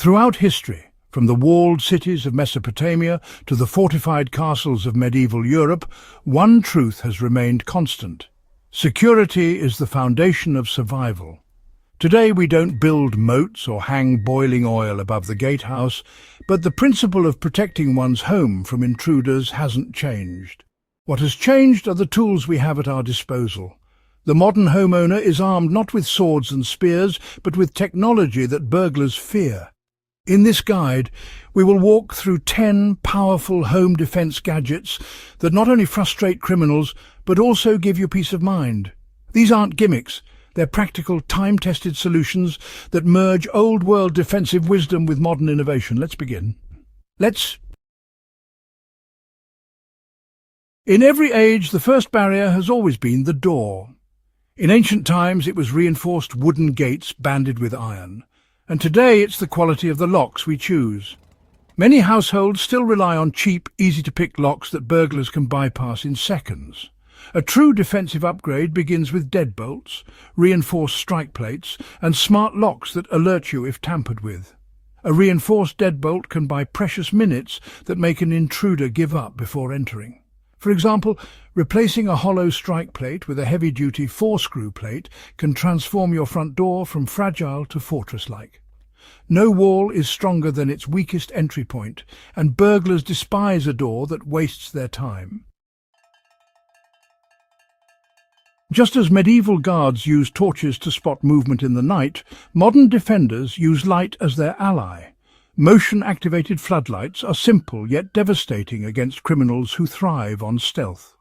Throughout history, from the walled cities of Mesopotamia to the fortified castles of medieval Europe, one truth has remained constant. Security is the foundation of survival. Today we don't build moats or hang boiling oil above the gatehouse, but the principle of protecting one's home from intruders hasn't changed. What has changed are the tools we have at our disposal. The modern homeowner is armed not with swords and spears, but with technology that burglars fear. In this guide, we will walk through 10 powerful home defense gadgets that not only frustrate criminals, but also give you peace of mind. These aren't gimmicks. They're practical, time-tested solutions that merge old-world defensive wisdom with modern innovation. Let's begin. In every age, the first barrier has always been the door. In ancient times, it was reinforced wooden gates banded with iron. And today, it's the quality of the locks we choose. Many households still rely on cheap, easy-to-pick locks that burglars can bypass in seconds. A true defensive upgrade begins with deadbolts, reinforced strike plates, and smart locks that alert you if tampered with. A reinforced deadbolt can buy precious minutes that make an intruder give up before entering. For example, replacing a hollow strike plate with a heavy-duty 4-screw plate can transform your front door from fragile to fortress-like. No wall is stronger than its weakest entry point, and burglars despise a door that wastes their time. Just as medieval guards used torches to spot movement in the night, modern defenders use light as their ally. Motion-activated floodlights are simple yet devastating against criminals who thrive on stealth.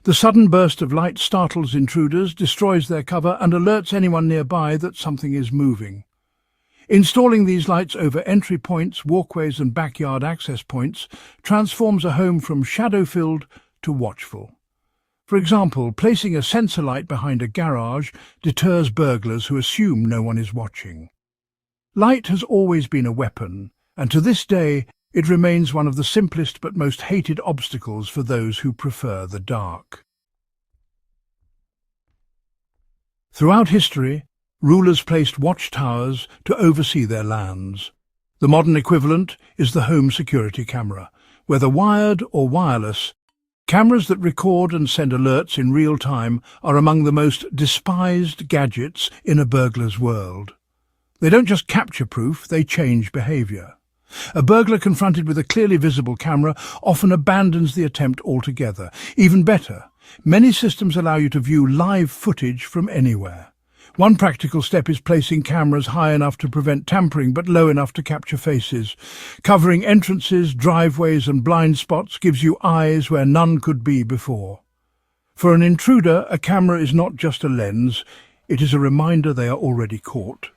The sudden burst of light startles intruders, destroys their cover, and alerts anyone nearby that something is moving. Installing these lights over entry points, walkways and backyard access points transforms a home from shadow-filled to watchful. For example, placing a sensor light behind a garage deters burglars who assume no one is watching. Light has always been a weapon, and to this day it remains one of the simplest but most hated obstacles for those who prefer the dark. Throughout history, rulers placed watchtowers to oversee their lands. The modern equivalent is the home security camera. Whether wired or wireless, cameras that record and send alerts in real time are among the most despised gadgets in a burglar's world. They don't just capture proof, they change behavior. A burglar confronted with a clearly visible camera often abandons the attempt altogether. Even better, many systems allow you to view live footage from anywhere. One practical step is placing cameras high enough to prevent tampering but low enough to capture faces. Covering entrances, driveways and blind spots gives you eyes where none could be before. For an intruder, a camera is not just a lens, it is a reminder they are already caught.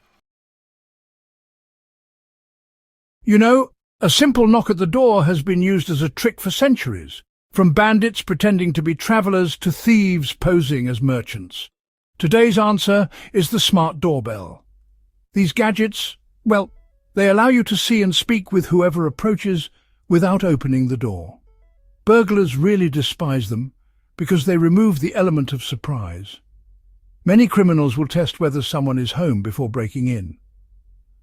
You know, a simple knock at the door has been used as a trick for centuries, from bandits pretending to be travelers to thieves posing as merchants. Today's answer is the smart doorbell. These gadgets, well, they allow you to see and speak with whoever approaches without opening the door. Burglars really despise them because they remove the element of surprise. Many criminals will test whether someone is home before breaking in.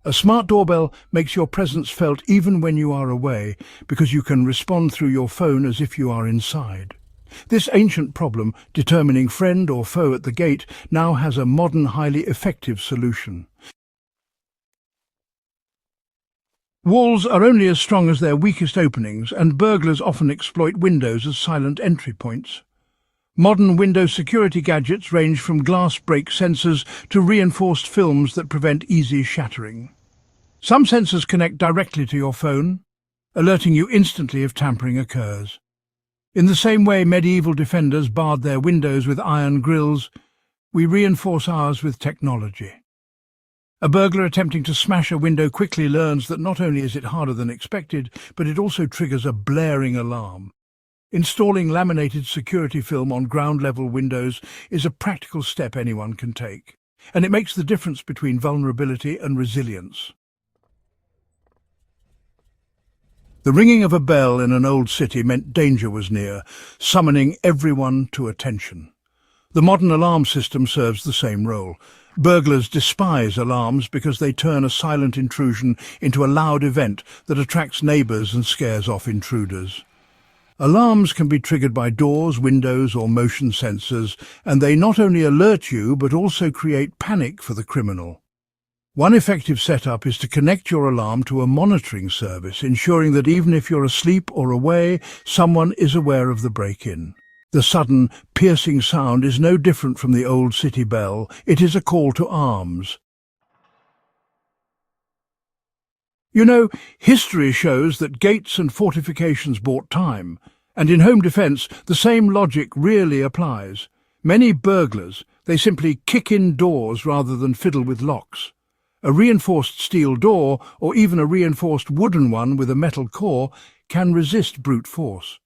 A smart doorbell makes your presence felt even when you are away because you can respond through your phone as if you are inside. This ancient problem, determining friend or foe at the gate, now has a modern, highly effective solution. Walls are only as strong as their weakest openings, and burglars often exploit windows as silent entry points. Modern window security gadgets range from glass break sensors to reinforced films that prevent easy shattering. Some sensors connect directly to your phone, alerting you instantly if tampering occurs. In the same way medieval defenders barred their windows with iron grills, we reinforce ours with technology. A burglar attempting to smash a window quickly learns that not only is it harder than expected, but it also triggers a blaring alarm. Installing laminated security film on ground-level windows is a practical step anyone can take, and it makes the difference between vulnerability and resilience. The ringing of a bell in an old city meant danger was near, summoning everyone to attention. The modern alarm system serves the same role. Burglars despise alarms because they turn a silent intrusion into a loud event that attracts neighbours and scares off intruders. Alarms can be triggered by doors, windows or motion sensors, and they not only alert you but also create panic for the criminal. One effective setup is to connect your alarm to a monitoring service, ensuring that even if you're asleep or away, someone is aware of the break-in. The sudden, piercing sound is no different from the old city bell. It is a call to arms. You know, history shows that gates and fortifications bought time, and in home defence the same logic really applies. Many burglars, they simply kick in doors rather than fiddle with locks. A reinforced steel door, or even a reinforced wooden one with a metal core, can resist brute force.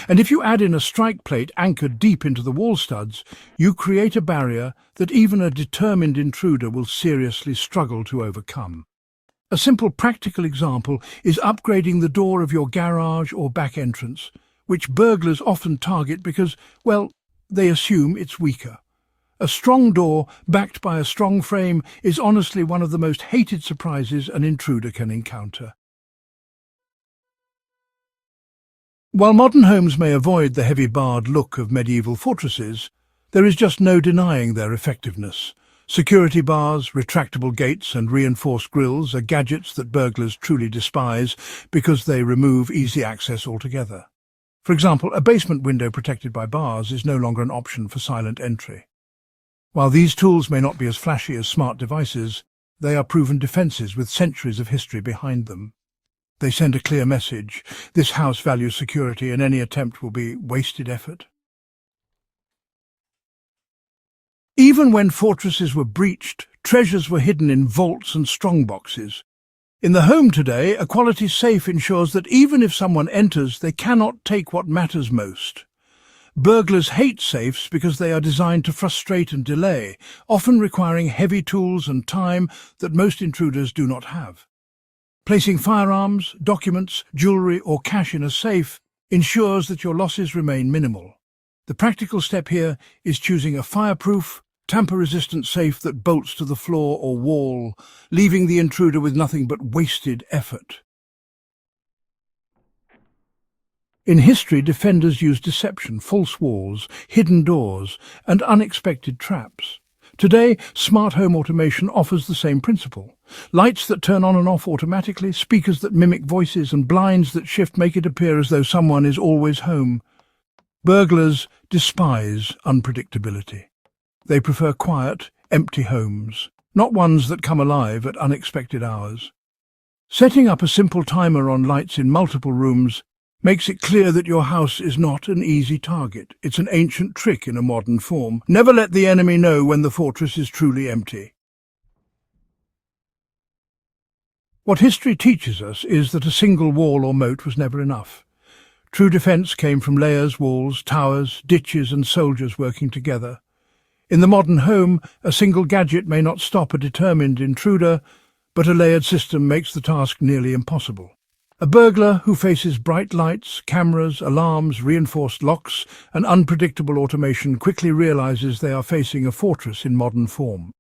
And if you add in a strike plate anchored deep into the wall studs, you create a barrier that even a determined intruder will seriously struggle to overcome. A simple practical example is upgrading the door of your garage or back entrance, which burglars often target because, well, they assume it's weaker. A strong door, backed by a strong frame, is honestly one of the most hated surprises an intruder can encounter. While modern homes may avoid the heavy barred look of medieval fortresses, there is just no denying their effectiveness. Security bars, retractable gates and reinforced grills are gadgets that burglars truly despise because they remove easy access altogether. For example, a basement window protected by bars is no longer an option for silent entry. While these tools may not be as flashy as smart devices, they are proven defences with centuries of history behind them. They send a clear message: this house values security and any attempt will be wasted effort. Even when fortresses were breached, treasures were hidden in vaults and strongboxes. In the home today, a quality safe ensures that even if someone enters, they cannot take what matters most. Burglars hate safes because they are designed to frustrate and delay, often requiring heavy tools and time that most intruders do not have. Placing firearms, documents, jewellery or cash in a safe ensures that your losses remain minimal. The practical step here is choosing a fireproof, tamper-resistant safe that bolts to the floor or wall, leaving the intruder with nothing but wasted effort. In history, defenders used deception, false walls, hidden doors, and unexpected traps. Today, smart home automation offers the same principle. Lights that turn on and off automatically, speakers that mimic voices, and blinds that shift make it appear as though someone is always home. Burglars despise unpredictability. They prefer quiet, empty homes, not ones that come alive at unexpected hours. Setting up a simple timer on lights in multiple rooms makes it clear that your house is not an easy target. It's an ancient trick in a modern form. Never let the enemy know when the fortress is truly empty. What history teaches us is that a single wall or moat was never enough. True defence came from layers, walls, towers, ditches and soldiers working together. In the modern home, a single gadget may not stop a determined intruder, but a layered system makes the task nearly impossible. A burglar who faces bright lights, cameras, alarms, reinforced locks, and unpredictable automation quickly realizes they are facing a fortress in modern form.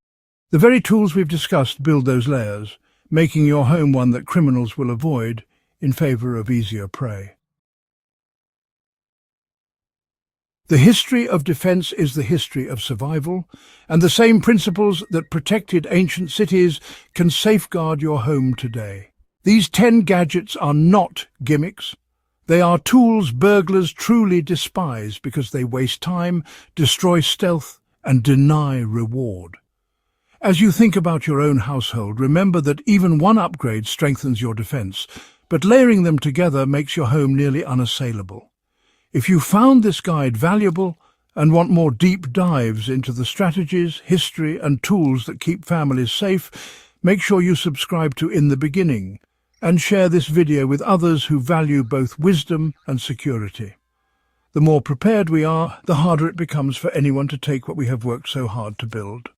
The very tools we've discussed build those layers, making your home one that criminals will avoid in favor of easier prey. The history of defense is the history of survival, and the same principles that protected ancient cities can safeguard your home today. These 10 gadgets are not gimmicks. They are tools burglars truly despise because they waste time, destroy stealth, and deny reward. As you think about your own household, remember that even one upgrade strengthens your defense, but layering them together makes your home nearly unassailable. If you found this guide valuable and want more deep dives into the strategies, history, and tools that keep families safe, make sure you subscribe to In the Beginning and share this video with others who value both wisdom and security. The more prepared we are, the harder it becomes for anyone to take what we have worked so hard to build.